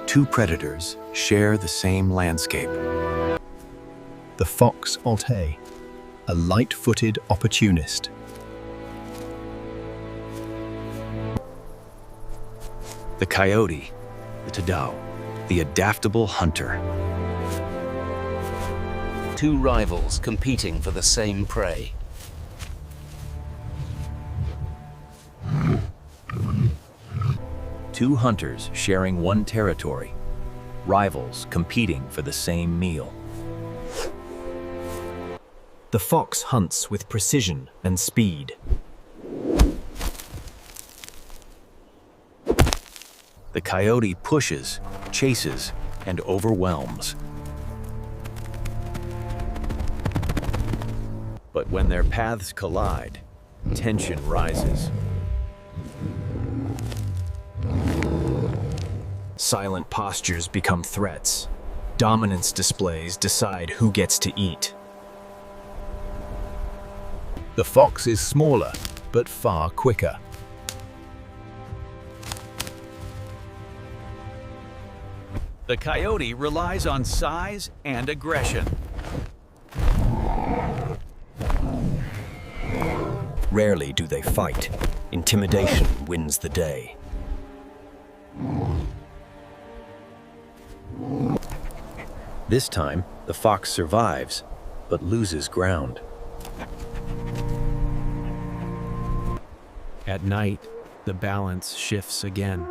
Two predators share the same landscape. The fox Coyote, a light-footed opportunist. The coyote, the Tidao, the adaptable hunter. Two rivals competing for the same prey. Two hunters sharing one territory, rivals competing for the same meal. The fox hunts with precision and speed. The coyote pushes, chases, and overwhelms. But when their paths collide, tension rises. Silent postures become threats. Dominance displays decide who gets to eat. The fox is smaller, but far quicker. The coyote relies on size and aggression. Rarely do they fight. Intimidation wins the day. This time, the fox survives, but loses ground. At night, the balance shifts again.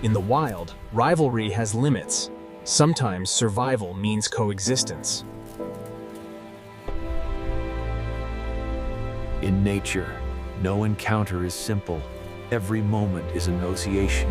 In the wild, rivalry has limits. Sometimes survival means coexistence. In nature, no encounter is simple. Every moment is a negotiation.